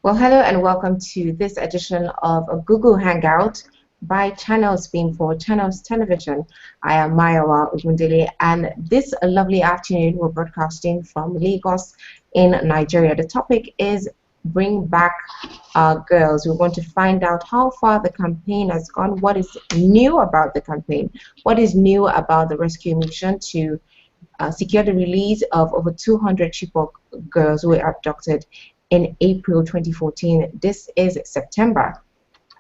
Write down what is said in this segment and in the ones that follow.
Well, hello and welcome to this edition of a Google Hangout by Channels Beam for Channels Television. I am Mayawa Ogundele, and this lovely afternoon we're broadcasting from Lagos in Nigeria. The topic is Bring Back Our Girls. We want to find out how far the campaign has gone, what is new about the campaign, what is new about the rescue mission to secure the release of over 200 Chibok girls who were abducted in April 2014. This is September.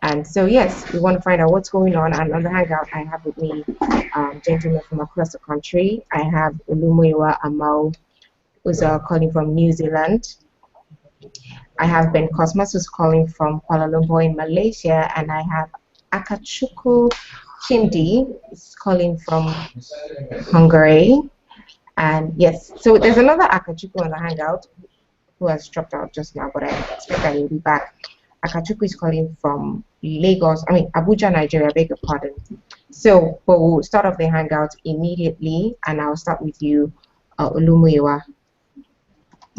And so, yes, we want to find out what's going on. And on the Hangout, I have with me gentlemen from across the country. I have Olumuyiwa Amao, who's calling from New Zealand. I have Ben Cosmas, who's calling from Kuala Lumpur in Malaysia. And I have Akachukwu Chimdi, who's calling from Hungary. And yes, so there's another Akachukwu on the Hangout who has dropped out just now, but I expect that he'll be back. Akachukwu is calling from Abuja, Nigeria, I beg your pardon. So we'll start off the Hangout immediately, and I'll start with you, Olumuyiwa.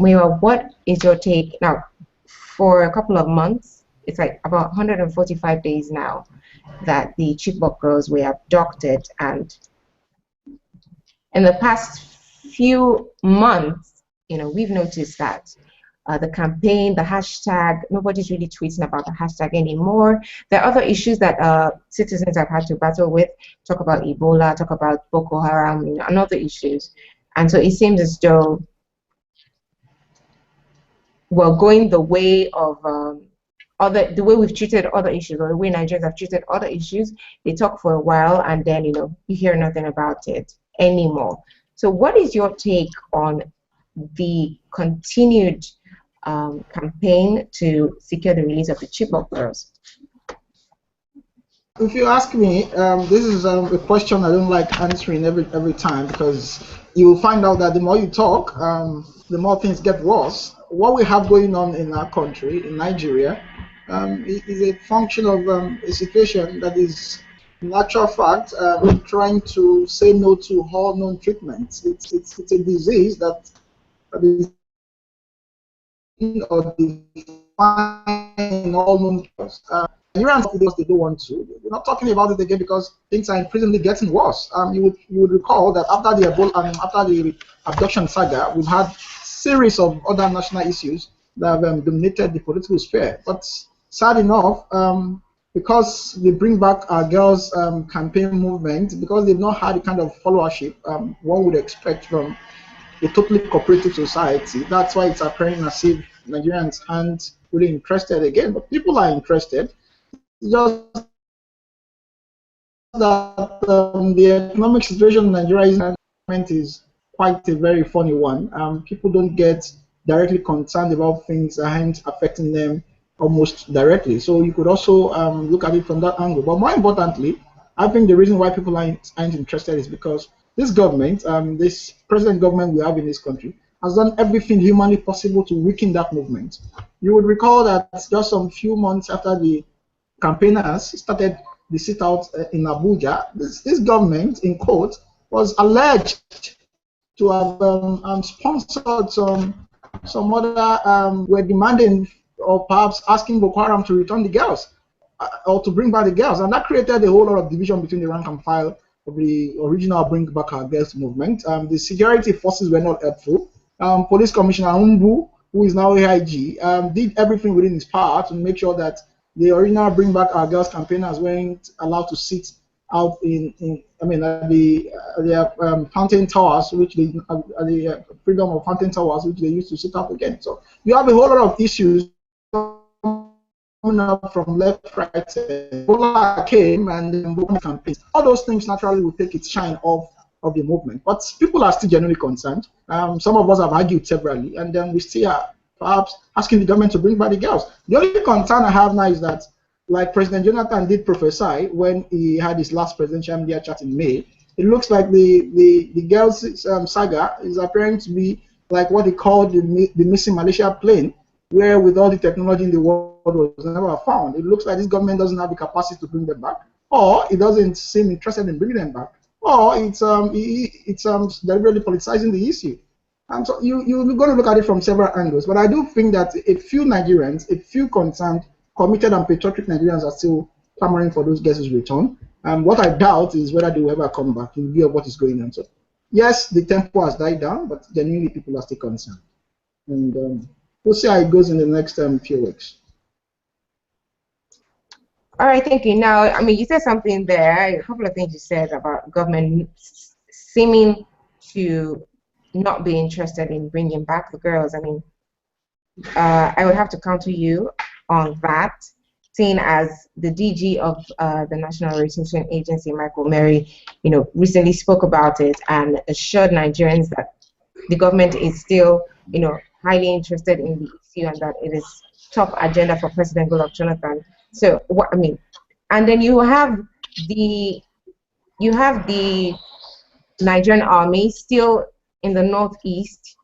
Muyiwa, what is your take? Now, for a couple of months, it's like about 145 days now that the Chibok girls were abducted, and in the past few months, we've noticed that the campaign, the hashtag, nobody's really tweeting about the hashtag anymore. There are other issues that citizens have had to battle with. Talk about Ebola, talk about Boko Haram, and other issues. And so it seems as though we're going the way of the way we've treated other issues, or the way Nigerians have treated other issues. They talk for a while, and then you hear nothing about it anymore. So what is your take on the continued campaign to secure the release of the Chibok girls? If you ask me, this is a question I don't like answering every time, because you will find out that the more you talk, the more things get worse. What we have going on in our country, in Nigeria, is a function of a situation that is, in actual fact, trying to say no to all known treatments. It's a disease that is or define all known cures. Nigerians, they don't want to. We're not talking about it again because things are increasingly getting worse. You would recall that after the Ebola and after the abduction saga, we've had series of other national issues that have dominated the political sphere. But sad enough, because they Bring Back Our Girls campaign movement, because they've not had the kind of followership one would expect from a totally cooperative society. That's why it's appearing as if Nigerians aren't really interested again. But people are interested. It's just that the economic situation in Nigeria is quite a very funny one. People don't get directly concerned about things that aren't affecting them almost directly. So you could also look at it from that angle. But more importantly, I think the reason why people aren't interested is because this government, this present government we have in this country, has done everything humanly possible to weaken that movement. You would recall that just some few months after the campaigners started the sit-out in Abuja, this government, in quote, was alleged to have sponsored some other, were demanding or perhaps asking Boko Haram to return the girls or to bring back the girls, and that created a whole lot of division between the rank and file of the original Bring Back Our Girls movement. The security forces were not helpful. Police Commissioner Umbu, who is now AIG, did everything within his power to make sure that the original Bring Back Our Girls campaigners weren't allowed to sit out at the Fountain Towers, which they the freedom of Fountain Towers, which they used to sit out again. So you have a whole lot of issues coming up from left, right. Ebola came and campaigns. All those things naturally will take its shine off of the movement. But people are still genuinely concerned. Some of us have argued severally, and then we still are perhaps asking the government to bring back the girls. The only concern I have now is that, like President Jonathan did prophesy when he had his last presidential media chat in May, it looks like the girls saga is appearing to be like what he called the missing Malaysia plane, where with all the technology in the world was never found. It looks like this government doesn't have the capacity to bring them back, or it doesn't seem interested in bringing them back, or it's deliberately politicizing the issue. And so you're going to look at it from several angles. But I do think that a few Nigerians, a few concerned, committed and patriotic Nigerians are still clamoring for those girls' return. And what I doubt is whether they will ever come back in view of what is going on. So yes, the tempo has died down, but genuinely people are still concerned. And we'll see how it goes in the next few weeks. All right, thank you. Now, I mean, you said something there, a couple of things you said about government seeming to not be interested in bringing back the girls. I mean, I would have to counter you on that, seeing as the DG of the National Retention Agency, Michael Mary, recently spoke about it and assured Nigerians that the government is still, highly interested in the issue and that it is top agenda for President Goodluck Jonathan. So what I mean, and then you have the Nigerian army still in the northeast,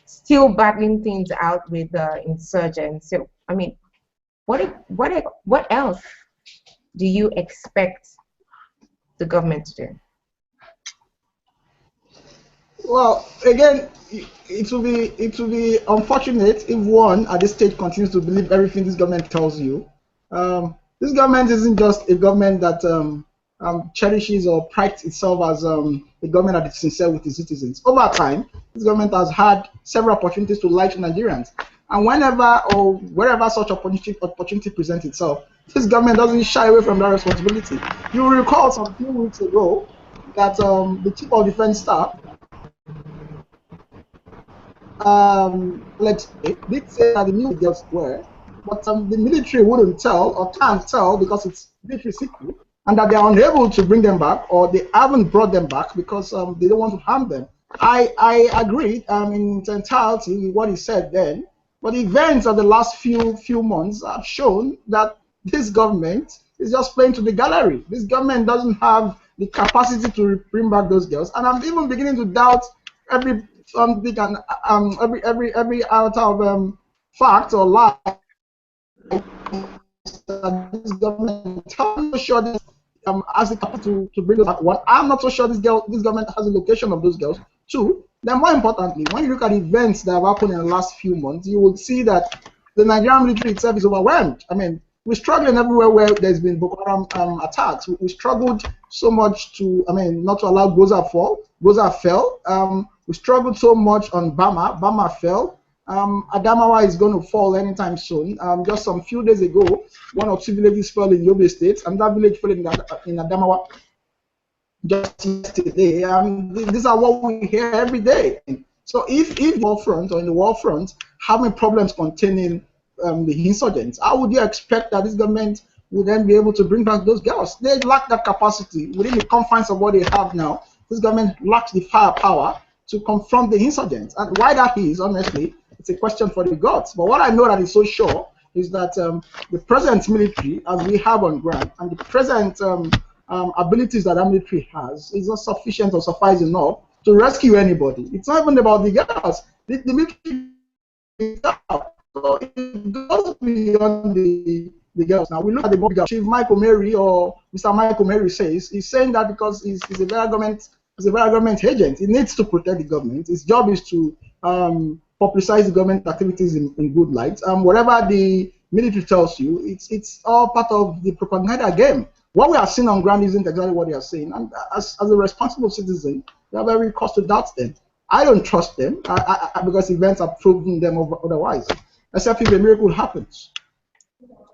still battling things out with the insurgents. So I mean, what else do you expect the government to do? Well, again, it will be unfortunate if one at this stage continues to believe everything this government tells you. This government isn't just a government that cherishes or prides itself as a government that is sincere with its citizens. Over time, this government has had several opportunities to lie to Nigerians, and whenever or wherever such opportunity presents itself, this government doesn't shy away from that responsibility. You will recall some few weeks ago that the chief of defense staff, let's say, did say that the new girls were, but the military wouldn't tell or can't tell because it's military secret, and that they are unable to bring them back or they haven't brought them back because they don't want to harm them. I agree in its entirety with what he said then, but the events of the last few months have shown that this government is just playing to the gallery. This government doesn't have the capacity to bring back those girls, and I'm even beginning to doubt every iota of fact or lie that this government. I'm not sure this has the capacity to bring those back. One, I'm not so sure this government has the location of those girls. Two, then more importantly, when you look at events that have happened in the last few months, you will see that the Nigerian military itself is overwhelmed. I mean, we're struggling everywhere where there's been Boko Haram attacks. We struggled so much to, not to allow Goza fall. Goza fell. We struggled so much on Bama. Bama fell. Adamawa is going to fall anytime soon. Just some few days ago, one or two villages fell in Yobe State, and that village fell in Adamawa just yesterday. These are what we hear every day. So if war front or in the war front having problems containing the insurgents, how would you expect that this government would then be able to bring back those girls? They lack that capacity within the confines of what they have now. This government lacks the firepower to confront the insurgents. And why that is, honestly, it's a question for the gods. But what I know that is so sure is that the present military, as we have on ground, and the present abilities that our military has, is not sufficient or suffice enough to rescue anybody. It's not even about the girls. The military itself. So it goes beyond the girls. Now we look at the bigger Chief Michael Mary or Mr. Michael Mary says he's saying that because he's a very government agent. He needs to protect the government. His job is to publicize the government activities in good light. Whatever the military tells you, it's all part of the propaganda game. What we are seeing on ground isn't exactly what they are saying. And as a responsible citizen, you have every cause to doubt them. I don't trust them because events have proven them otherwise, except if a miracle happens.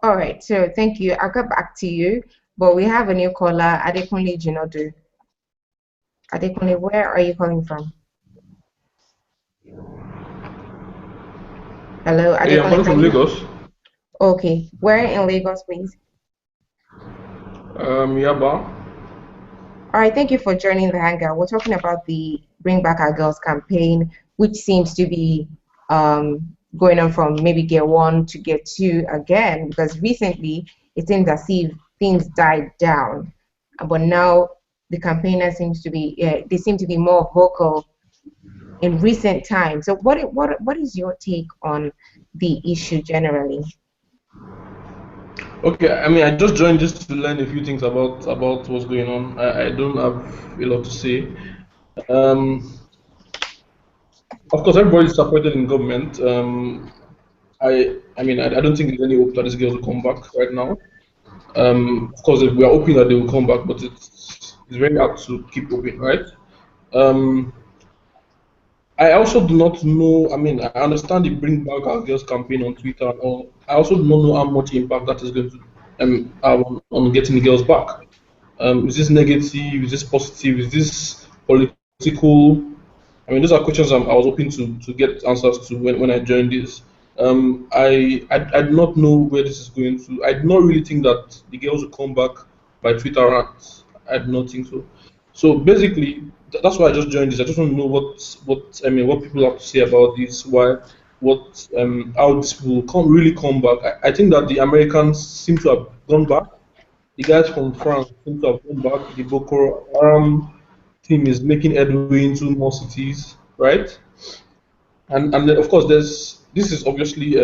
All right, so thank you. I'll get back to you, but we have a new caller, Adekunle Jinodu. Adekunle, where are you calling from? Hello, Adekunle. Yeah, I'm calling from Lagos. Okay, where in Lagos, please? Yaba. All right, thank you for joining the hangout. We're talking about the Bring Back Our Girls campaign, which seems to be going on from maybe gear 1 to gear 2 again, because recently it seems as if things died down, but now the campaigners seem to be more vocal in recent times. So what is your take on the issue generally? Okay, I just joined just to learn a few things about what's going on. I don't have a lot to say. Of course, everybody's disappointed in government. I mean, I don't think there's any hope that these girls will come back right now. Of course, we are hoping that they will come back, but it's very hard to keep hoping, right? Um, I also do not know. I mean, I understand the Bring Back Our Girls campaign on Twitter and all. I also do not know how much impact that is going to have on getting the girls back. Is this negative? Is this positive? Is this political? I mean, those are questions I was hoping to get answers to when I joined this. I do not know where this is going to. I do not really think that the girls will come back by Twitter rants. I do not think so. So basically, that's why I just joined this. I just want to know what I mean, what people have to say about this. Why, what how this will come really come back. I think that the Americans seem to have gone back. The guys from France seem to have gone back. The Boko Haram team is making headway into more cities, right? And then of course this is obviously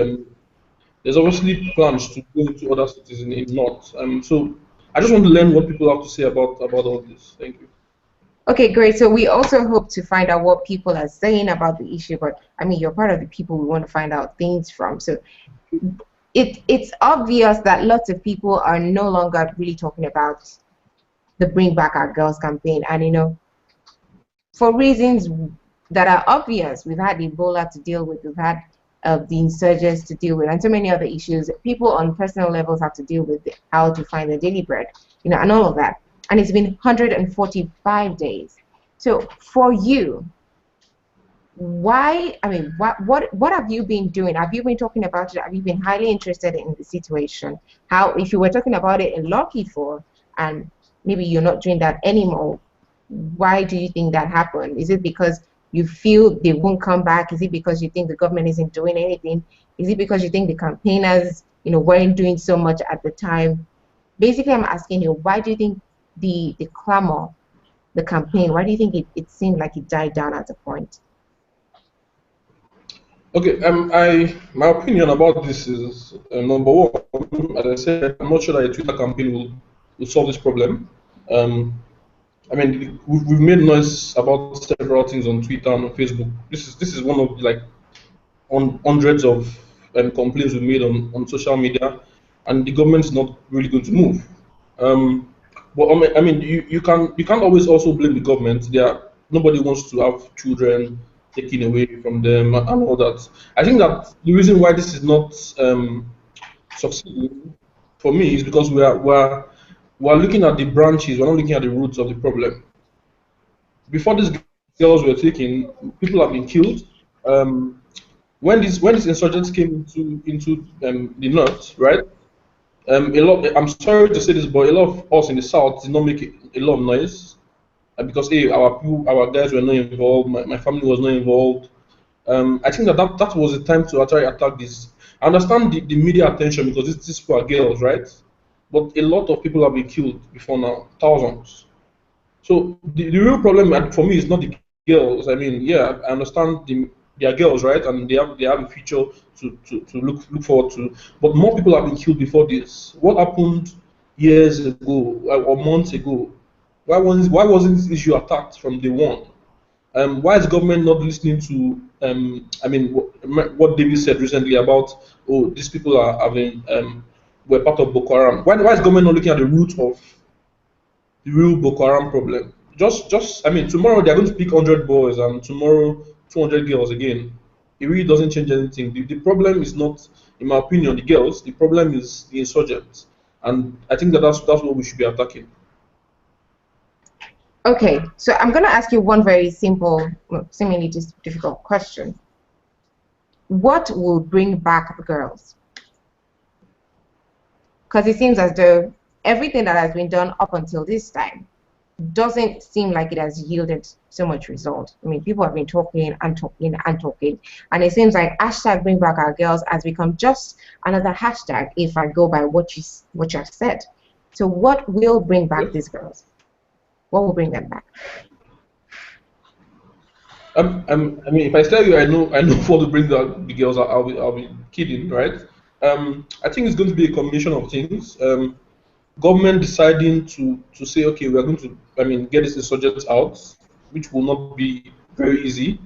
there's obviously plans to go into other cities in North. So I just want to learn what people have to say about all this. Thank you. Okay, great. So we also hope to find out what people are saying about the issue, but I mean, you're part of the people we want to find out things from. So it's obvious that lots of people are no longer really talking about the Bring Back Our Girls campaign, and for reasons that are obvious. We've had Ebola to deal with, we've had the insurgents to deal with, and so many other issues. People on personal levels have to deal with how to find their daily bread, and all of that. And it's been 145 days. So for you, why? I mean, what have you been doing? Have you been talking about it? Have you been highly interested in the situation? How, if you were talking about it a lot before, and maybe you're not doing that anymore, why do you think that happened? Is it because you feel they won't come back? Is it because you think the government isn't doing anything? Is it because you think the campaigners, weren't doing so much at the time? Basically, I'm asking you, why do you think the clamor, the campaign, why do you think it seemed like it died down at a point? Okay, my opinion about this is number one. As I said, I'm not sure that a Twitter campaign will solve this problem. Um, I mean, we've made noise about several things on Twitter and on Facebook. This is one of like on hundreds of complaints we made on social media, and the government is not really going to move. Um, but I mean, you can't always also blame the government. Nobody wants to have children taken away from them and all that. I think that the reason why this is not succeeding for me is because we're looking at the branches. We're not looking at the roots of the problem. Before these girls were taken, people have been killed. Um, when these insurgents came into the north, right? A lot. I'm sorry to say this, but a lot of us in the south did not make a lot of noise because hey, our guys were not involved. My family was not involved. I think that was the time to actually attack this. I understand the media attention because these people are girls, right? But a lot of people have been killed before now, thousands. So the real problem for me is not the girls. I mean, yeah, I understand they are girls, right? And they have a future to look forward to. But more people have been killed before this. What happened years ago or months ago? Why wasn't this issue attacked from day one? Why is government not listening to I mean what David said recently about these people are having were part of Boko Haram? Why is government not looking at the root of the real Boko Haram problem? Just I mean tomorrow they're going to pick 100 boys and tomorrow 200 girls again. It really doesn't change anything. The problem is not, in my opinion, the girls. The problem is the insurgents, and I think that's what we should be attacking. Okay, so I'm going to ask you one very simple, well, seemingly just difficult question. What will bring back the girls? Because it seems as though everything that has been done up until this time doesn't seem like it has yielded so much result. I mean, people have been talking and talking and talking, and it seems like hashtag bring back our girls has become just another hashtag if I go by what you have said. So what will bring back these girls? What will bring them back? I mean, if I tell you I know what to bring the girls, I'll be kidding, right? I think it's going to be a combination of things. Government deciding to say, okay, we are going to, I mean, get these insurgents out, which will not be very easy.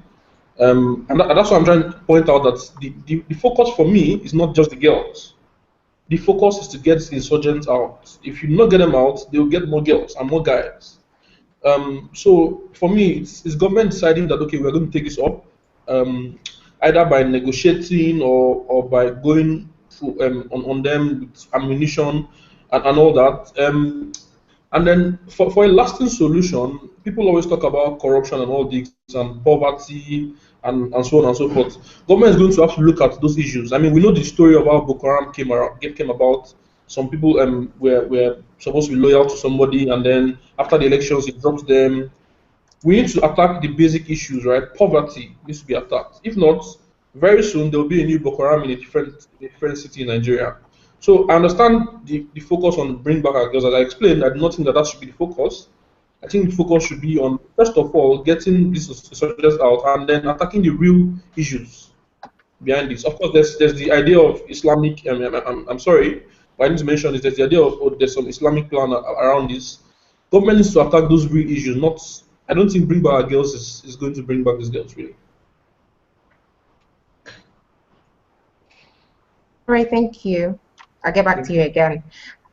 And that's why I'm trying to point out that the focus for me is not just the girls. The focus is to get insurgents out. If you not get them out, they'll get more girls and more guys. So for me, it's government deciding that okay, we're going to take this up, um, either by negotiating or by going through, on them with ammunition and all that. And then for a lasting solution, people always talk about corruption and all this and poverty and so on and so forth. Government is going to have to look at those issues. I mean, we know the story of how Boko Haram came about. Some people were supposed to be loyal to somebody, and then after the elections, it drops them. We need to attack the basic issues, right? Poverty needs to be attacked. If not, very soon there will be a new Boko Haram in a different city in Nigeria. So I understand the focus on bring back our girls. As I explained, I do not think that should be the focus. I think the focus should be on, first of all, getting these soldiers out and then attacking the real issues behind this. Of course, there's the idea of Islamic. I'm sorry, but I need to mention is there's the idea of there's some Islamic plan around this. Government needs to attack those real issues. Not, I don't think bring back our girls is going to bring back these girls really. All right, thank you. I'll get back to you again.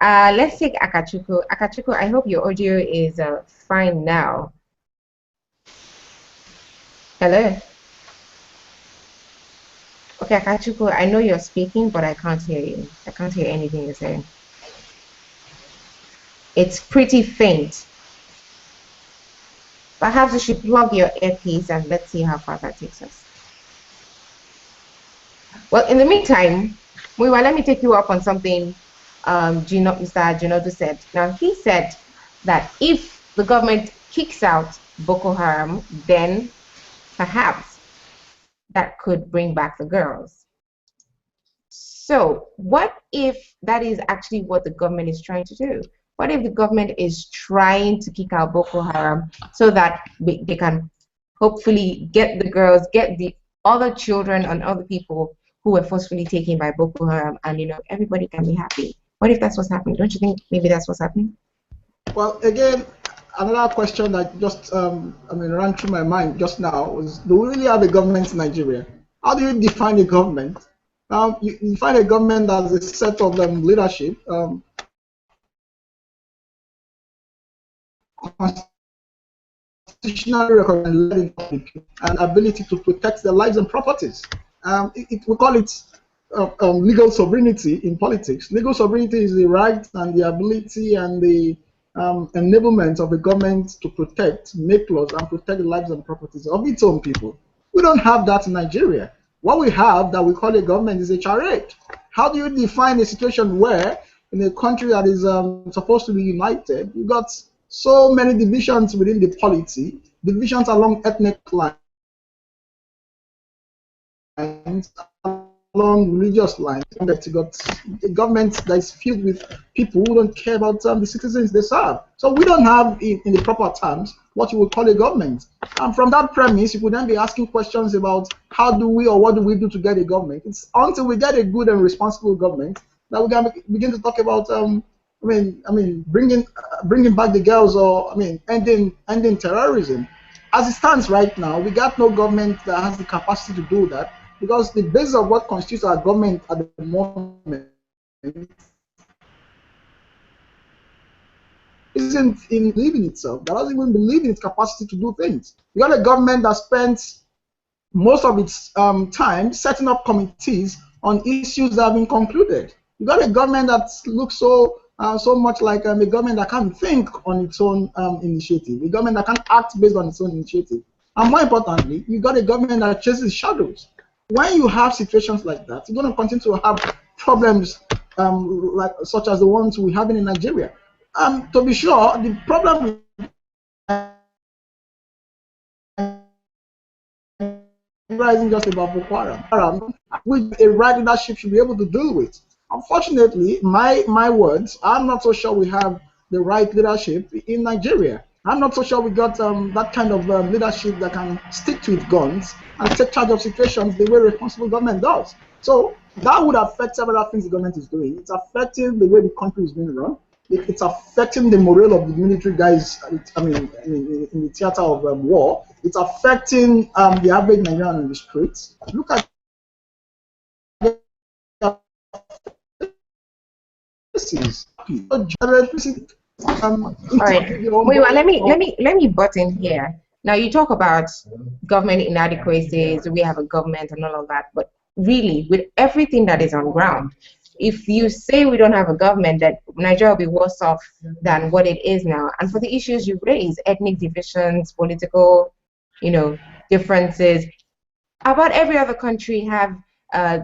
Let's take Akachuku. Akachuku, I hope your audio is fine now. Hello? Okay, Akachuku, I know you're speaking, but I can't hear you. I can't hear anything you're saying. It's pretty faint. Perhaps you should plug your earpiece and let's see how far that takes us. Well, in the meantime, let me take you up on something Mr. Jinodu said. Now, he said that if the government kicks out Boko Haram, then perhaps that could bring back the girls. So what if that is actually what the government is trying to do? What if the government is trying to kick out Boko Haram so that they can hopefully get the girls, get the other children and other people who were forcefully taken by Boko Haram, and everybody can be happy? What if that's what's happening? Don't you think maybe that's what's happening? Well, again, another question that just ran through my mind just now was: do we really have a government in Nigeria? How do you define a government? You define a government as a set of leadership, constitutionally recognized and ability to protect their lives and properties. We call it legal sovereignty in politics. Legal sovereignty is the right and the ability and the enablement of the government to protect, make laws, and protect the lives and properties of its own people. We don't have that in Nigeria. What we have that we call a government is a charade. How do you define a situation where, in a country that is supposed to be united, you got so many divisions within the polity, divisions along ethnic lines, along religious lines, and that you got a government that is filled with people who don't care about the citizens they serve. So we don't have, in the proper terms, what you would call a government. And from that premise, you could then be asking questions about how do we or what do we do to get a government. It's until we get a good and responsible government that we can begin to talk about bringing back the girls, or ending terrorism. As it stands right now, we got no government that has the capacity to do that, because the basis of what constitutes our government at the moment isn't in believing itself. That doesn't even believe in its capacity to do things. You got a government that spends most of its time setting up committees on issues that have been concluded. You got a government that looks so much like a government that can't think on its own initiative, a government that can't act based on its own initiative. And more importantly, you got a government that chases shadows. When you have situations like that, you're going to continue to have problems such as the ones we have in Nigeria. To be sure, the problem isn't just about Boko Haram, which a right leadership should be able to deal with. Unfortunately, my words, I'm not so sure we have the right leadership in Nigeria. I'm not so sure we got that kind of leadership that can stick to its guns and take charge of situations the way responsible government does. So that would affect several things the government is doing. It's affecting the way the country is being run. It's affecting the morale of the military guys. I mean, in the theater of war. It's affecting the average Nigerian in the streets. Look at faces. All right. Wait, well, let me butt in here. Now you talk about government inadequacies, we have a government and all of that, but really, with everything that is on ground, if you say we don't have a government, that Nigeria will be worse off than what it is now. And for the issues you raise, ethnic divisions, political, differences, about every other country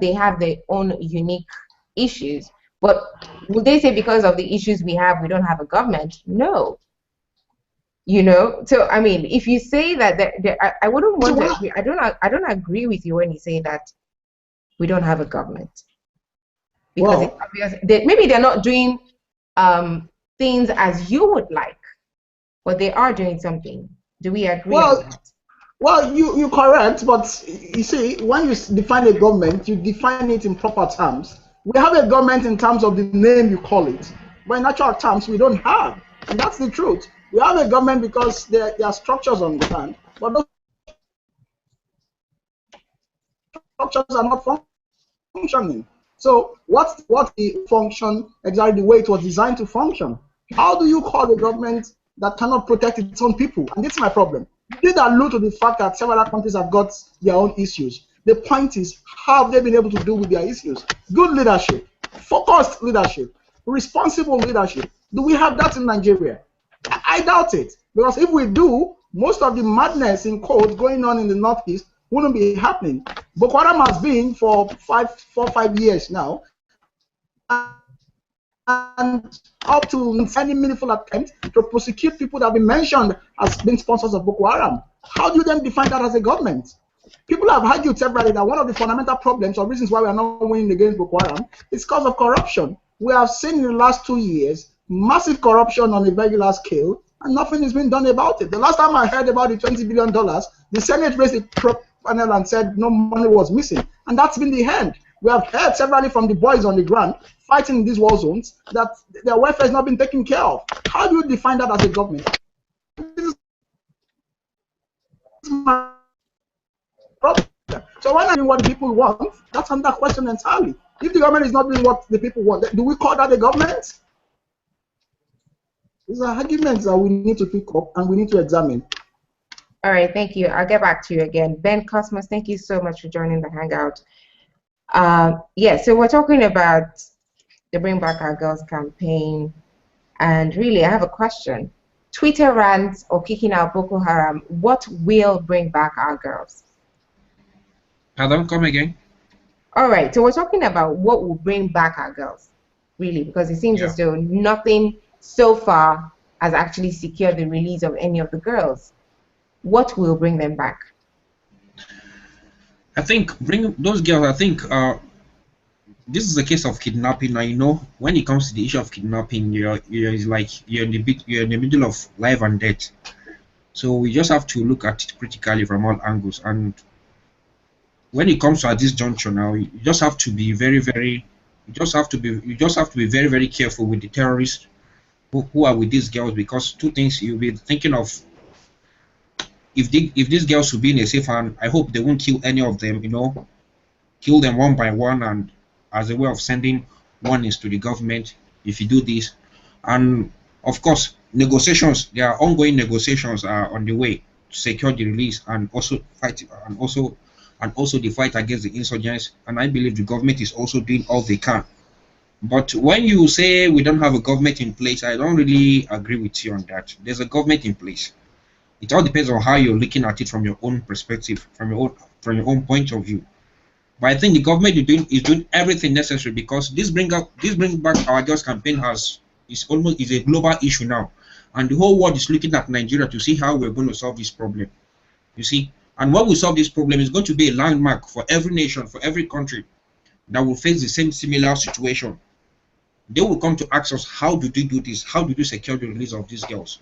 they have their own unique issues. But would they say because of the issues we have, we don't have a government? No. So I mean, if you say that, I wouldn't want to agree. I don't agree with you when you say that we don't have a government, because it's obvious that maybe they're not doing things as you would like, but they are doing something. Do we agree on that? Well, you're correct, but you see, when you define a government, you define it in proper terms. We have a government in terms of the name you call it, but in actual terms, we don't have, and that's the truth. We have a government because there are structures on the land, but those structures are not functioning. So what the function exactly the way it was designed to function? How do you call a government that cannot protect its own people? And this is my problem. You did allude to the fact that several countries have got their own issues. The point is, how have they been able to deal with their issues? Good leadership, focused leadership, responsible leadership. Do we have that in Nigeria? I doubt it, because if we do, most of the madness in code going on in the Northeast wouldn't be happening. Boko Haram has been for 5 years now, and up to any meaningful attempt to prosecute people that have been mentioned as being sponsors of Boko Haram. How do you then define that as a government? People have argued severally that one of the fundamental problems or reasons why we are not winning against Boko Haram is because of corruption. We have seen in the last 2 years massive corruption on a very large scale, and nothing has been done about it. The last time I heard about the $20 billion, the Senate raised a panel and said no money was missing, and that's been the end. We have heard severally from the boys on the ground fighting in these war zones that their welfare has not been taken care of. How do you define that as a government? This is my problem. So when I mean what the people want, that's another question entirely. If the government is not doing what the people want, do we call that a government? These are arguments that we need to pick up and we need to examine. All right, thank you. I'll get back to you again. Ben Cosmos, thank you so much for joining the Hangout. Yeah, so we're talking about the Bring Back Our Girls campaign, and really I have a question. Twitter rants or kicking out Boko Haram, what will bring back our girls? Pardon, come again? All right, so we're talking about what will bring back our girls, really, because it seems as though nothing so far has actually secured the release of any of the girls. What will bring them back? I think bring those girls. I think this is a case of kidnapping. Now, when it comes to the issue of kidnapping, you're in the middle of life and death. So we just have to look at it critically from all angles. And when it comes to at this juncture now, you just have to be very, very careful with the terrorists who are with these girls, because two things you'll be thinking of. If these girls will be in a safe hand, I hope they won't kill any of them, kill them one by one, and as a way of sending warnings to the government if you do this. And of course, negotiations, there are ongoing negotiations are on the way to secure the release and also fight and also the fight against the insurgents. And I believe the government is also doing all they can. But when you say we don't have a government in place, I don't really agree with you on that. There's a government in place. It all depends on how you're looking at it from your own perspective, from your own point of view. But I think the government is doing everything necessary, because this Bring Back Our Girls campaign is a global issue now, and the whole world is looking at Nigeria to see how we're going to solve this problem. You see, and when we solve this problem, it's going to be a landmark for every nation, for every country that will face the same similar situation. They will come to ask us, how do you do this? How do you secure the release of these girls?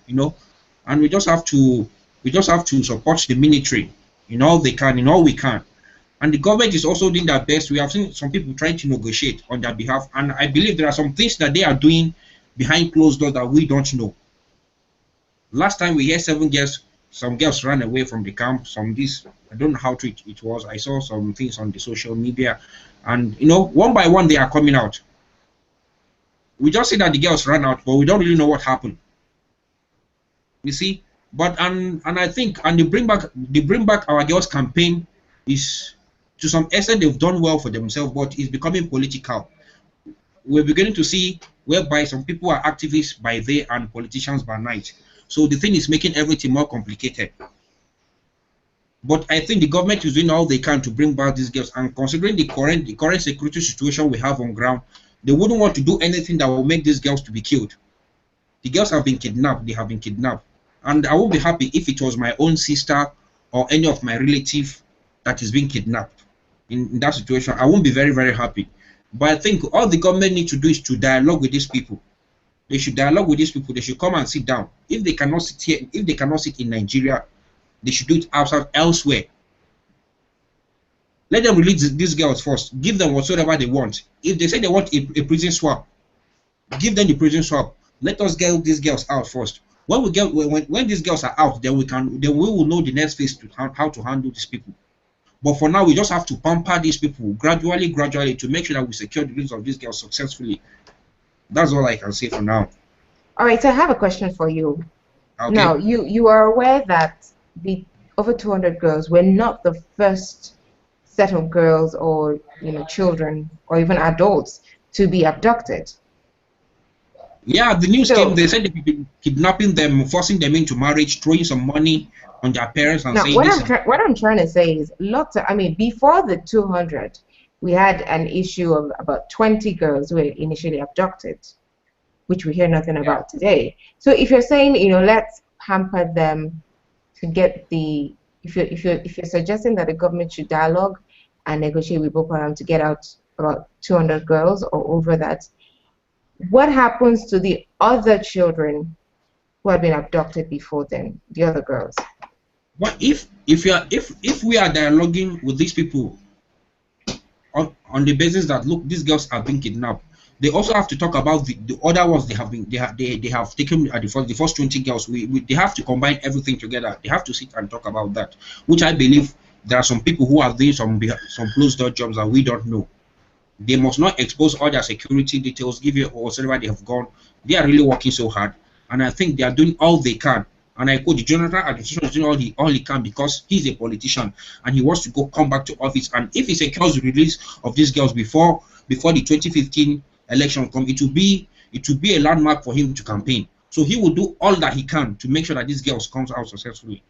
And we just have to support the military in all they can, in all we can. And the government is also doing their best. We have seen some people trying to negotiate on their behalf, and I believe there are some things that they are doing behind closed doors that we don't know. Last time we hear some girls ran away from the camp. I don't know how true it was. I saw some things on the social media, and one by one they are coming out. We just see that the girls ran out, but we don't really know what happened. You see, but and I think the bring back our girls campaign is, to some extent, they've done well for themselves, but it's becoming political. We're beginning to see whereby some people are activists by day and politicians by night. So the thing is making everything more complicated. But I think the government is doing all they can to bring back these girls, and considering the current security situation we have on ground, they wouldn't want to do anything that will make these girls to be killed. The girls have been kidnapped. They have been kidnapped. And I won't be happy if it was my own sister or any of my relative that is being kidnapped. In that situation, I won't be very, very happy. But I think all the government needs to do is to dialogue with these people. They should dialogue with these people. They should come and sit down. If they cannot sit here, if they cannot sit in Nigeria, they should do it outside, elsewhere. Let them release these girls first. Give them whatsoever they want. If they say they want a prison swap, give them the prison swap. Let us get these girls out first. When these girls are out, then we will know the next phase to how to handle these people. But for now, we just have to pamper these people gradually to make sure that we secure the release of these girls successfully. That's all I can say for now. All right, so I have a question for you. Okay. Now, you are aware that the over 200 girls were not the first set of girls or children or even adults to be abducted. Yeah, the news came. They said they've been kidnapping them, forcing them into marriage, throwing some money on their parents, and saying this. What I'm trying to say is, before the 200, we had an issue of about 20 girls who were initially abducted, which we hear nothing about today. So if you're saying, let's pamper them to get the, if you're suggesting that the government should dialogue and negotiate with Boko Haram to get out about 200 girls or over that, what happens to the other children who have been abducted before then, the other girls? Well, if we are dialoguing with these people on the basis that, look, these girls are being kidnapped, they also have to talk about the other ones they have taken at the first 20 girls. They have to combine everything together. They have to sit and talk about that, which I believe there are some people who are doing some closed door jobs that we don't know. They must not expose all their security details, give you or whatever they have gone. They are really working so hard, and I think they are doing all they can. And I quote, the general administration is doing all he can because he's a politician and he wants to come back to office. And if he secures the release of these girls before the 2015 election come, it will be a landmark for him to campaign. So he will do all that he can to make sure that these girls comes out successfully.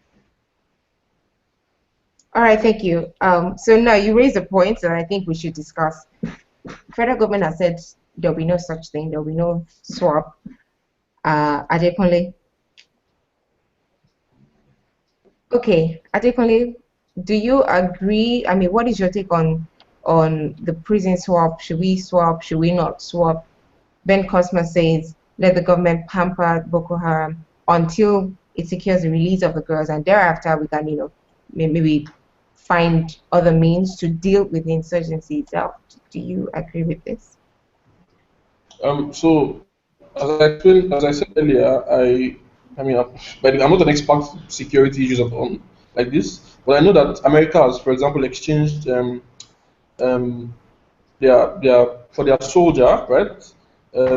All right, thank you. So now you raised a point that I think we should discuss. Federal government has said there'll be no such thing. There'll be no swap. Adekunle. Okay, Adekunle, do you agree? What is your take on the prison swap? Should we swap? Should we not swap? Ben Cosma says, let the government pamper Boko Haram until it secures the release of the girls, and thereafter we can, maybe find other means to deal with the insurgency itself. Do you agree with this? So, as I said earlier, but I'm not an expert in security issues like this, but I know that America has, for example, exchanged for their soldier, right?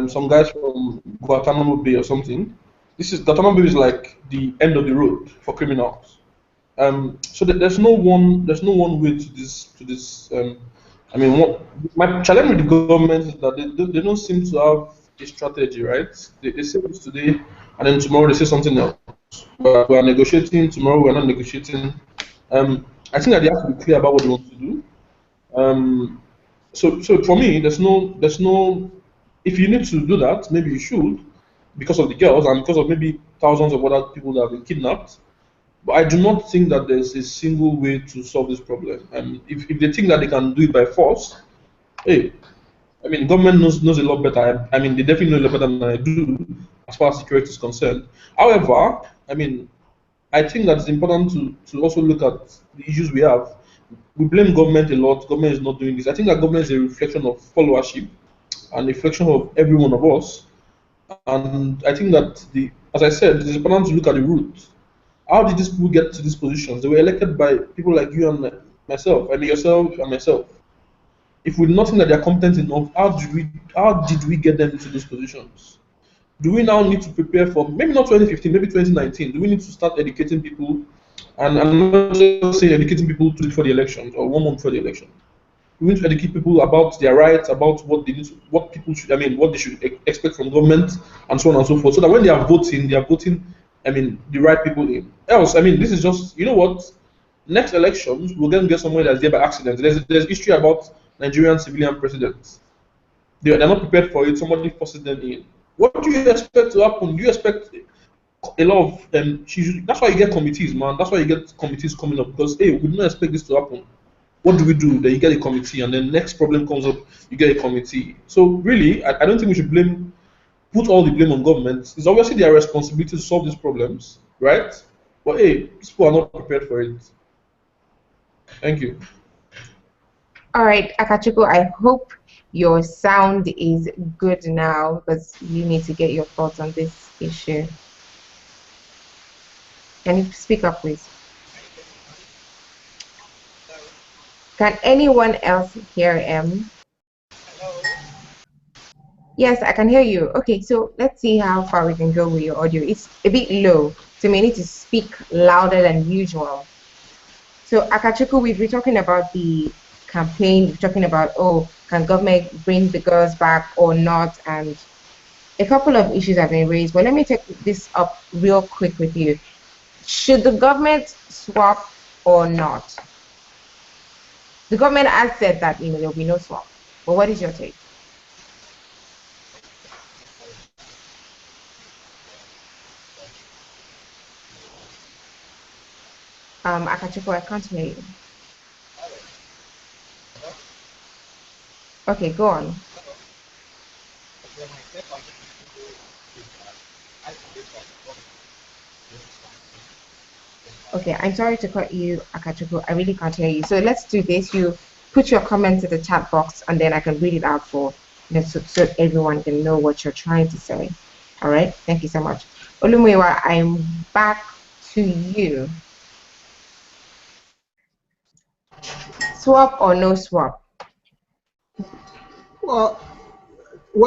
Some guys from Guantanamo Bay or something. Guantanamo Bay is like the end of the road for criminals. So there's no one way to this. My challenge with the government is that they don't seem to have a strategy, right? They say this today, and then tomorrow they say something else. We are negotiating, tomorrow we are not negotiating. I think that they have to be clear about what they want to do. So for me, there's no. If you need to do that, maybe you should, because of the girls and because of maybe thousands of other people that have been kidnapped. But I do not think that there's a single way to solve this problem. And if they think that they can do it by force, hey, government knows a lot better. They definitely know a lot better than I do as far as security is concerned. However, I think that it's important to also look at the issues we have. We blame government a lot. Government is not doing this. I think that government is a reflection of followership and a reflection of every one of us. And I think that as I said, it is important to look at the roots. How did these people get to these positions? They were elected by people like you and myself, I mean yourself and myself. If we do not think that they are competent enough, how did we get them into those positions? Do we now need to prepare for maybe not 2015, maybe 2019? Do we need to start educating people, and I'm not just saying educating people before the elections or 1 month before the election? We need to educate people about their rights, about what they need to, what people should, I mean, what they should expect from government, and so on and so forth. So that when they are voting, I mean, the right people in. Else, I mean, this is just, you know what? Next elections, we're going to get somewhere that's there by accident. There's history about Nigerian civilian presidents. They're not prepared for it. Somebody forces them in. What do you expect to happen? Do you expect a lot of that's why you get committees, man. That's why you get committees coming up because hey, we did not expect this to happen. What do we do? Then you get a committee, and then next problem comes up, you get a committee. So really, I don't think we should put all the blame on government. It's obviously their responsibility to solve these problems, right? But hey, people are not prepared for it. Thank you. All right, Akachukwu, I hope your sound is good now because you need to get your thoughts on this issue. Can you speak up, please? Can anyone else hear him? Yes, I can hear you. Okay, so let's see how far we can go with your audio. It's a bit low, so you may need to speak louder than usual. So Akachukwu, we've been talking about the campaign, we're talking about, oh, can government bring the girls back or not? And a couple of issues have been raised. But let me take this up real quick with you. Should the government swap or not? The government has said that there will be no swap. But what is your take? Akachukwu, I can't hear you. Okay, go on. Okay, I'm sorry to cut you, Akachukwu. I really can't hear you. So let's do this. You put your comments in the chat box, and then I can read it out for so everyone can know what you're trying to say. All right. Thank you so much. Olumuyiwa, I'm back to you. Swap or no swap? Well,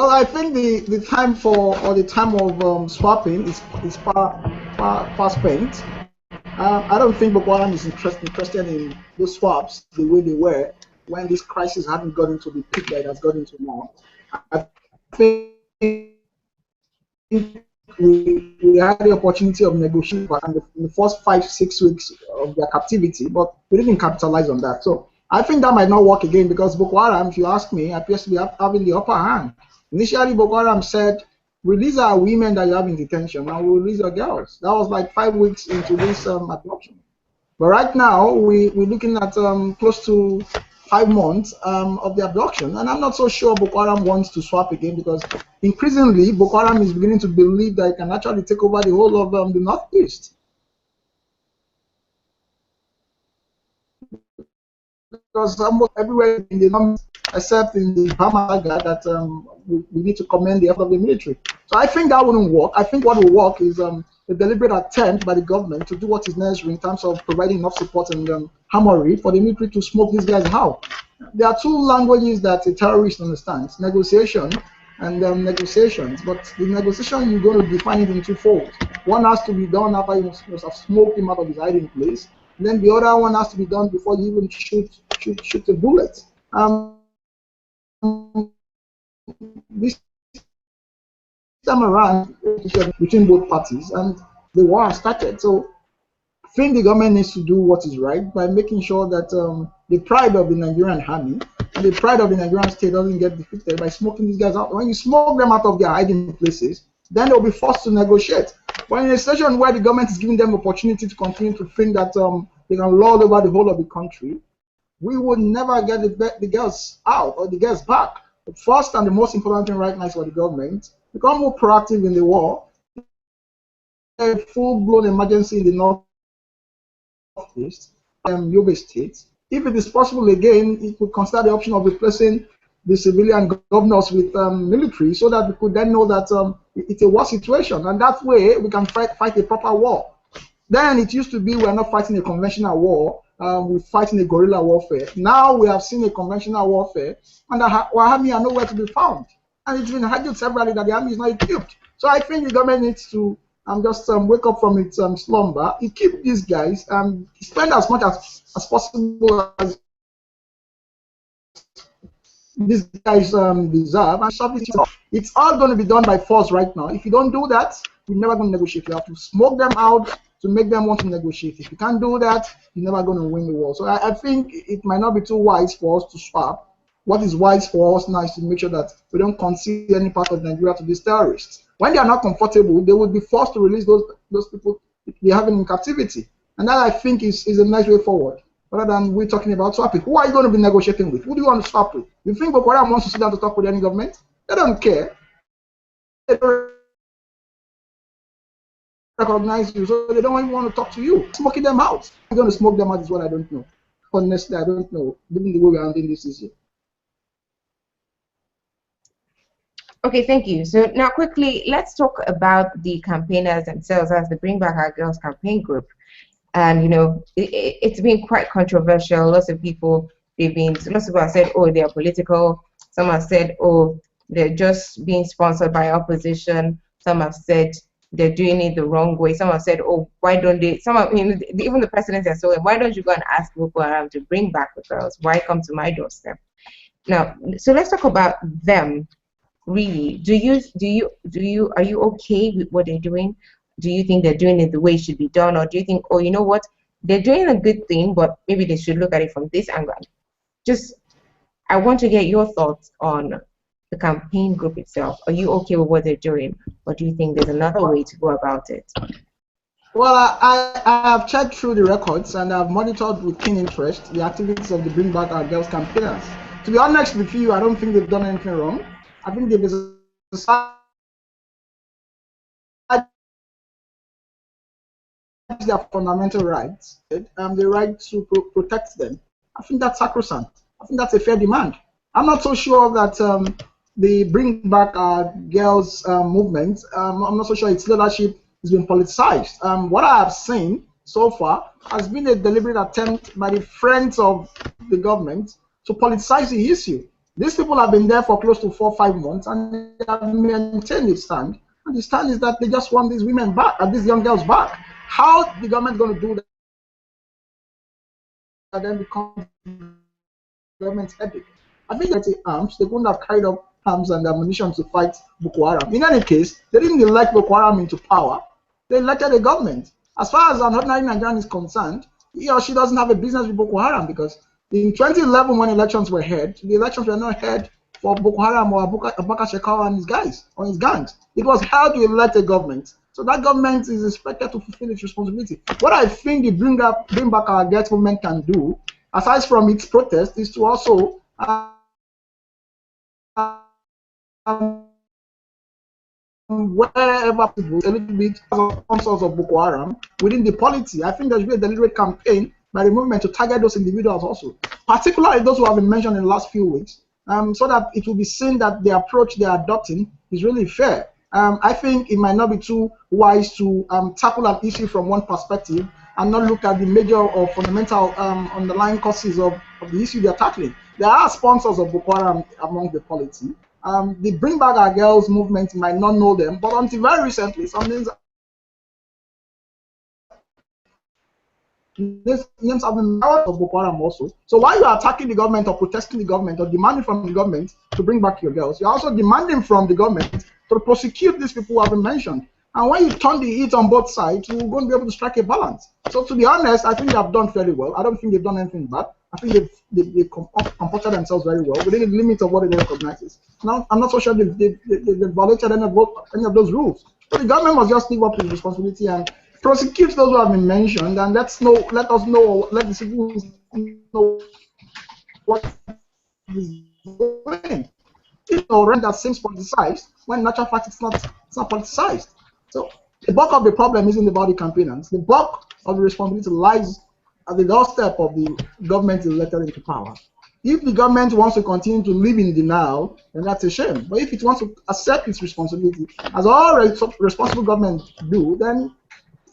I think the time or the time of swapping is far spent. I don't think Boko Haram is interested in those swaps the way they were when this crisis hadn't gotten to the peak that it has gotten to now. I think we had the opportunity of negotiating in the first 5-6 weeks of their captivity, but we didn't capitalize on that. So I think that might not work again because Boko Haram, if you ask me, appears to be having the upper hand. Initially, Boko Haram said, release our women that you have in detention and we'll release your girls. That was like 5 weeks into this adoption. But right now, we're looking at close to 5 months of the abduction. And I'm not so sure Boko Haram wants to swap again because increasingly, Boko Haram is beginning to believe that it can actually take over the whole of the Northeast. Because almost everywhere in the North, except in the Bama that we need to commend the effort of the military. So I think that wouldn't work. I think what will work is a deliberate attempt by the government to do what is necessary in terms of providing enough support and armory for the military to smoke these guys out. There are 2 languages that a terrorist understands: negotiation and negotiations. But the negotiation, you're going to define it in 2 folds. One has to be done after you must have smoked him out of his hiding place. And then the other one has to be done before you even shoot a bullet. This time around, between both parties, and the war has started. So I think the government needs to do what is right by making sure that the pride of the Nigerian army and the pride of the Nigerian state doesn't get defeated by smoking these guys out. When you smoke them out of their hiding places, then they'll be forced to negotiate. But in a situation where the government is giving them opportunity to continue to think that they can lord over the whole of the country, we would never get the girls out or the girls back. The first and the most important thing right now is for the government become more proactive in the war. A full-blown emergency in the Northeast, Yobe State. If it is possible again, it would consider the option of replacing the civilian governors with military, so that we could then know that it's a war situation, and that way we can fight a proper war. Then it used to be we're not fighting a conventional war, we're fighting a guerrilla warfare. Now we have seen a conventional warfare, and our army are nowhere to be found. And it's been argued severally that the army is not equipped. So I think the government needs to just wake up from its slumber, equip these guys, and spend as much as possible as these guys deserve, and shove it off. It's all going to be done by force right now. If you don't do that, you're never going to negotiate. You have to smoke them out to make them want to negotiate. If you can't do that, you're never going to win the war. So I think it might not be too wise for us to swap. What is wise for us now is to make sure that we don't concede any part of Nigeria to these terrorists. When they are not comfortable, they will be forced to release those people they have in captivity. And that, I think, is a nice way forward, rather than we talking about swapping. Who are you going to be negotiating with? Who do you want to swap with? You think Boko Haram wants to sit down to talk with any government? They don't care. They don't recognize you, so they don't even want to talk to you. Smoking them out. You're going to smoke them out is what I don't know. Honestly, I don't know, given the way we're handling this issue. Okay, thank you. So now quickly, let's talk about the campaigners themselves as the Bring Back Our Girls campaign group. And, you know, it's been quite controversial. Lots of people have said, oh, they're political. Some have said, oh, they're just being sponsored by opposition. Some have said they're doing it the wrong way. Some have said, oh, why don't they, even the president has told them, why don't you go and ask Boko Haram to bring back the girls? Why come to my doorstep? Now, so let's talk about them. Really, are you okay with what they're doing? Do you think they're doing it the way it should be done, or do you think, oh, you know what, they're doing a good thing, but maybe they should look at it from this angle? I want to get your thoughts on the campaign group itself. Are you okay with what they're doing, or do you think there's another way to go about it? Well, I have checked through the records and I've monitored with keen interest the activities of the Bring Back Our Girls campaigners. To be honest with you, I don't think they've done anything wrong. I think they've exercised their fundamental rights, the right to protect them. I think that's sacrosanct. I think that's a fair demand. I'm not so sure that the Bring Back Our Girls movement, I'm not so sure its leadership has been politicized. What I have seen so far has been a deliberate attempt by the friends of the government to politicize the issue. These people have been there for close to 4 or 5 months, and they have maintained the stand. And the stand is that they just want these women back, and these young girls back. How the government going to do that? And then become government's headache. I think that the arms, they couldn't have carried up arms and ammunition to fight Boko Haram. In any case, they didn't elect Boko Haram into power. They elected a government. As far as an ordinary Nigerian is concerned, he or she doesn't have a business with Boko Haram, because in 2011, when elections were held, the elections were not held for Boko Haram or Abubakar Shekau and his guys or his gangs. It was held to elect a government. So that government is expected to fulfill its responsibility. What I think the Bring Back Our Girls movement can do, aside from its protest, is to also wherever possible, a little bit of sponsors of Boko Haram within the polity. I think there should be a deliberate campaign by the movement to target those individuals also, particularly those who have been mentioned in the last few weeks, so that it will be seen that the approach they are adopting is really fair. I think it might not be too wise to tackle an issue from one perspective and not look at the major or fundamental underlying causes of the issue they're tackling. There are sponsors of Boko Haram among the polity. The Bring Back Our Girls movement might not know them, but until very recently, these names have been out of Boko Haram also. So while you are attacking the government or protesting the government or demanding from the government to bring back your girls, you're also demanding from the government to prosecute these people who have been mentioned. And when you turn the heat on both sides, you're going to be able to strike a balance. So to be honest, I think they have done fairly well. I don't think they've done anything bad. I think they've comported themselves very well within the limits of what they recognize. Now, I'm not so sure they've violated any of those rules. But the government must just live up to the responsibility and prosecute those who have been mentioned, and let the citizens know what is going. That seems politicized when in natural fact it's not politicized. So the bulk of the problem isn't about the campaigners. The bulk of the responsibility lies at the doorstep of the government elected into power. If the government wants to continue to live in denial, then that's a shame. But if it wants to accept its responsibility, as all responsible governments do, then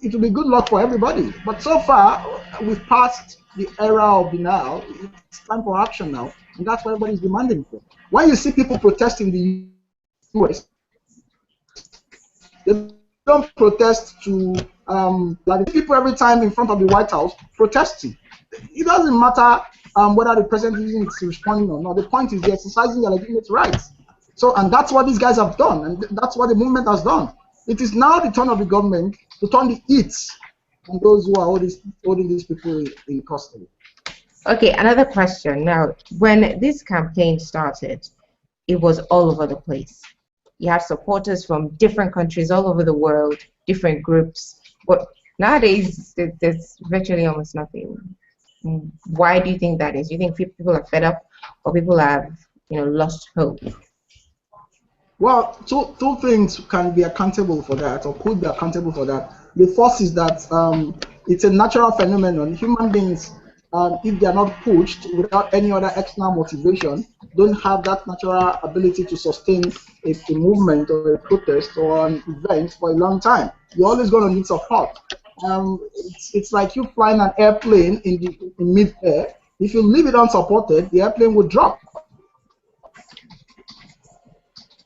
it will be good luck for everybody. But so far, we've passed the era of denial. It's time for action now, and that's what everybody's demanding for. When you see people protesting in the US, they don't protest to like people every time in front of the White House protesting. It doesn't matter whether the president is responding or not. The point is they're exercising their legitimate rights. So, and that's what these guys have done, and that's what the movement has done. It is now the turn of the government to turn the heat on those who are holding these people in custody. Okay, another question. Now, when this campaign started, it was all over the place. You have supporters from different countries all over the world, different groups. But nowadays, there's virtually almost nothing. Why do you think that is? Do you think people are fed up, or people have, lost hope? Well, two things can be accountable for that, or could be accountable for that. The first is that it's a natural phenomenon. Human beings, if they are not pushed without any other external motivation, don't have that natural ability to sustain a movement or a protest or an event for a long time. You're always going to need support. It's like you flying an airplane in mid-air. If you leave it unsupported, the airplane will drop.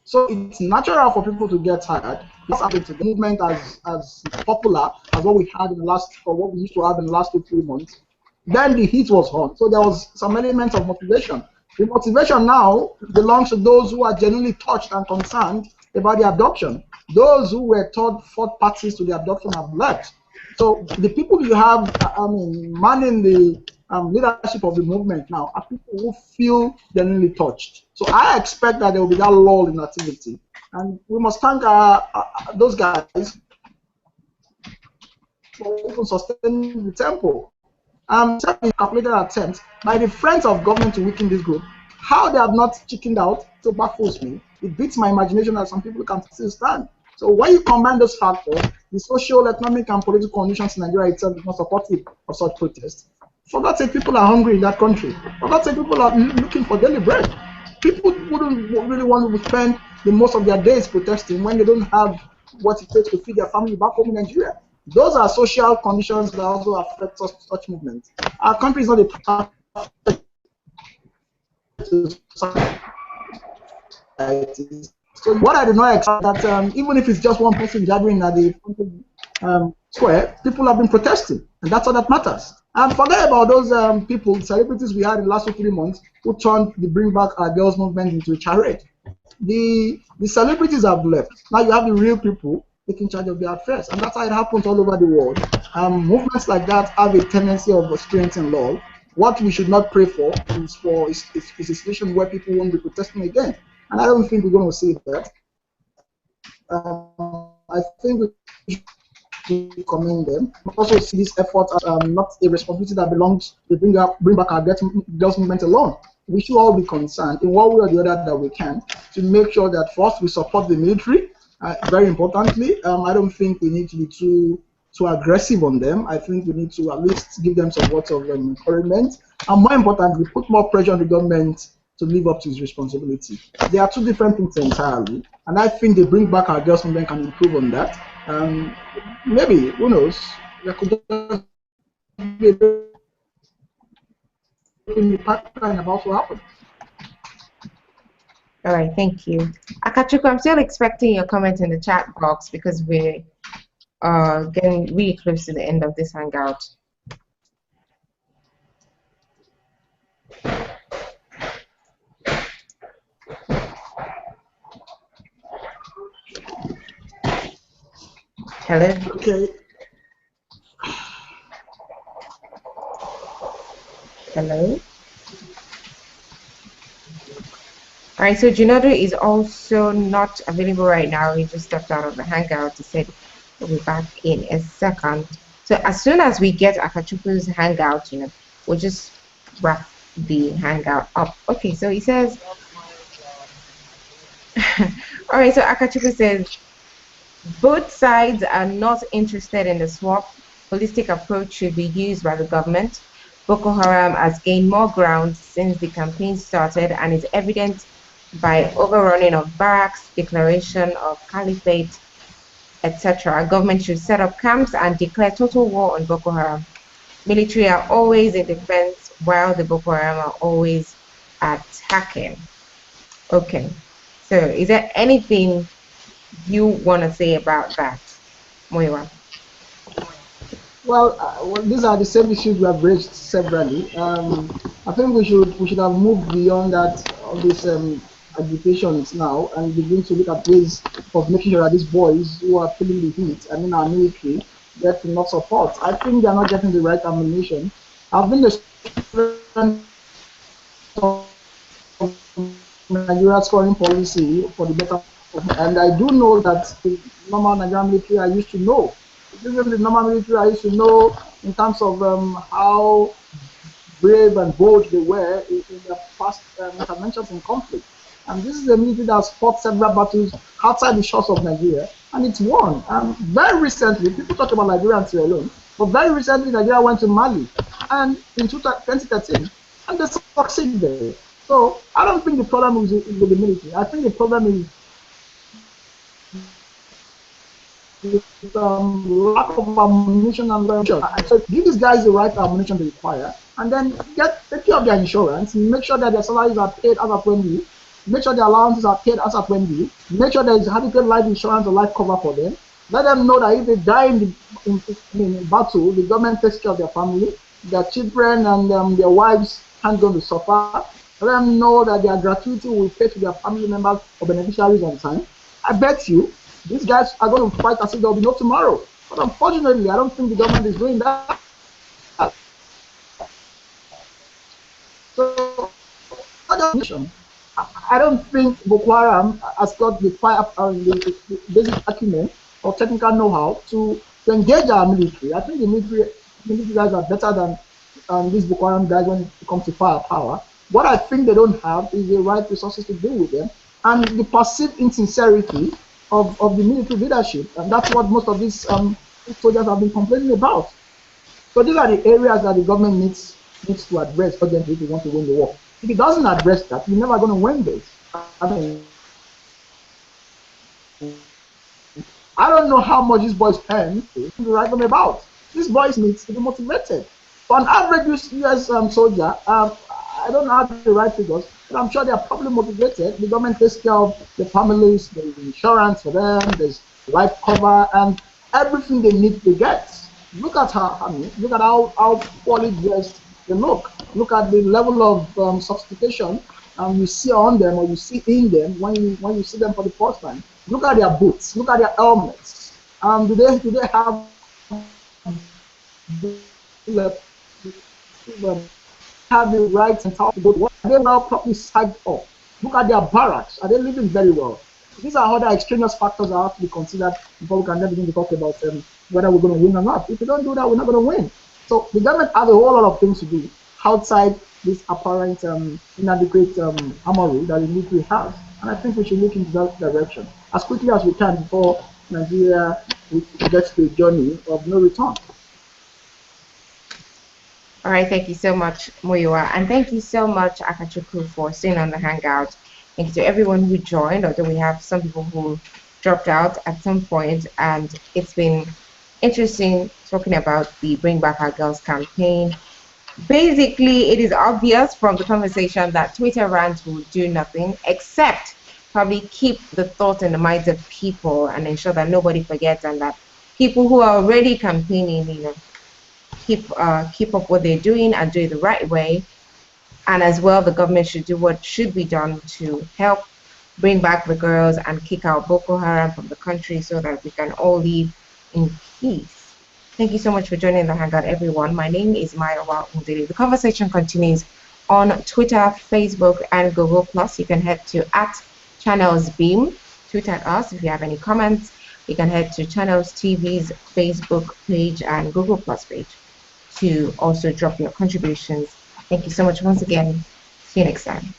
So it's natural for people to get tired. This happened to the movement as popular as what we had in the last, or what we used to have in the last 2-3 months. Then the heat was on, so there was some element of motivation. The motivation now belongs to those who are genuinely touched and concerned about the abduction. Those who were third parties to the abduction have left. So the people you have, manning the leadership of the movement now are people who feel genuinely touched. So I expect that there will be that lull in activity, and we must thank those guys for even sustaining the tempo. Certainly calculated attempts by the friends of government to weaken this group. How they have not chickened out so baffles me. It beats my imagination that some people can still stand. So when you combine those factors, the social, economic, and political conditions in Nigeria itself is not supportive of such protests. For God's sake, people are hungry in that country. For God's sake, people are looking for daily bread. People wouldn't really want to spend the most of their days protesting when they don't have what it takes to feed their family back home in Nigeria. Those are social conditions that also affect such movements. Our country is not a perfect society. So what I do not expect that even if it's just one person gathering at the square, people have been protesting, and that's all that matters. And forget about those people, celebrities we had in the last 2-3 months who turned the Bring Back Our Girls movement into a charade. The celebrities have left. Now you have the real people taking charge of their affairs, and that's how it happens all over the world. Movements like that have a tendency of experiencing lull. What we should not pray for is a situation where people won't be protesting again, and I don't think we're going to see that. I think we should commend them. We also see this effort as not a responsibility that belongs to Bring Back Our Girls movement alone. We should all be concerned in one way or the other that we can to make sure that first we support the military. Very importantly, I don't think we need to be too aggressive on them. I think we need to at least give them some words of encouragement, and more importantly, put more pressure on the government to live up to its responsibility. They are two different things entirely, and I think the Bring Back Our Girls movement can improve on that. Maybe, who knows, there could be in the pipeline about to happen. All right, thank you. Akachukwu, I'm still expecting your comment in the chat box because we're getting really close to the end of this hangout. Hello? Okay. Hello? All right, so Junado is also not available right now. He just stepped out of the hangout. He said he'll be back in a second. So as soon as we get Akachukwu's hangout, we'll just wrap the hangout up. Okay, so he says, all right, so Akachukwu says, both sides are not interested in the swap. Holistic approach should be used by the government. Boko Haram has gained more ground since the campaign started and is evident by overrunning of barracks, declaration of caliphate, etc. Government should set up camps and declare total war on Boko Haram. Military are always in defense while the Boko Haram are always attacking. Okay, so is there anything you want to say about that, Moiwa? Well, these are the same issues we have raised severally. I think we should have moved beyond that all these agitations now and begin to look at ways of making sure that these boys who are feeling the heat, I mean our military, get enough support. I think they are not getting the right ammunition. I've been a student of Nigeria's foreign policy for the better, and I do know that the normal Nigerian military I used to know. Even the normal military I used to know in terms of how brave and bold they were in their past interventions in conflict. And this is a military that has fought several battles outside the shores of Nigeria, and it's won. Very recently, people talk about Nigeria and Sierra Leone, but very recently Nigeria went to Mali, and in 2013, and they succeeded. So I don't think the problem is with the military. I think the problem is with lack of ammunition and learning. So give these guys the right ammunition they require, and then take care of their insurance, make sure that their salaries are paid as of when due, make sure their allowances are paid as of when due, make sure there is adequate life insurance or life cover for them. Let them know that if they die in battle, the government takes care of their family, their children and their wives aren't going to suffer. Let them know that their gratuity will pay to their family members or beneficiaries on time. I bet you these guys are going to fight as if there will be no tomorrow. But unfortunately, I don't think the government is doing that. So, I don't think Boko Haram has got the the basic acumen or technical know-how to engage our military. I think the military guys are better than these Boko Haram guys when it comes to firepower. What I think they don't have is the right resources to deal with them, and the perceived insincerity of the military leadership, and that's what most of these soldiers have been complaining about. So these are the areas that the government needs to address urgently if we want to win the war. If it doesn't address that, we're never going to win this. I don't know how much these boys earn to write them about. These boys need to be motivated. For an average US soldier, I don't know how to write figures, but I'm sure they are probably motivated. The government takes care of the families, there's insurance for them, there's life cover, and everything they need to get. Look at look at how poorly dressed they look. Look at the level of sophistication you see on them or you see in them when you see them for the first time. Look at their boots. Look at their helmets. Do they have the rights and how to go to work? Are they well properly sized up? Look at their barracks. Are they living very well? These are other extraneous factors that have to be considered before we can then begin to talk about whether we're going to win or not. If we don't do that, we're not going to win. So the government has a whole lot of things to do outside this apparent inadequate armory that the military has. And I think we should look into that direction as quickly as we can before Nigeria gets to a journey of no return. All right, thank you so much, Muyiwa, and thank you so much, Akachukwu, for staying on the Hangout. Thank you to everyone who joined, although we have some people who dropped out at some point, and it's been interesting talking about the Bring Back Our Girls campaign. Basically, it is obvious from the conversation that Twitter rants will do nothing except probably keep the thought in the minds of people and ensure that nobody forgets, and that people who are already campaigning, keep up what they're doing and do it the right way. And as well, the government should do what should be done to help bring back the girls and kick out Boko Haram from the country so that we can all live in peace. Thank you so much for joining the Hangout, everyone. My name is Mayowa Undele. The conversation continues on Twitter, Facebook, and Google+. You can head to @ChannelsBeam, tweet at us if you have any comments. You can head to Channels TV's Facebook page and Google+ page to also drop your contributions. Thank you so much once again. See you next time.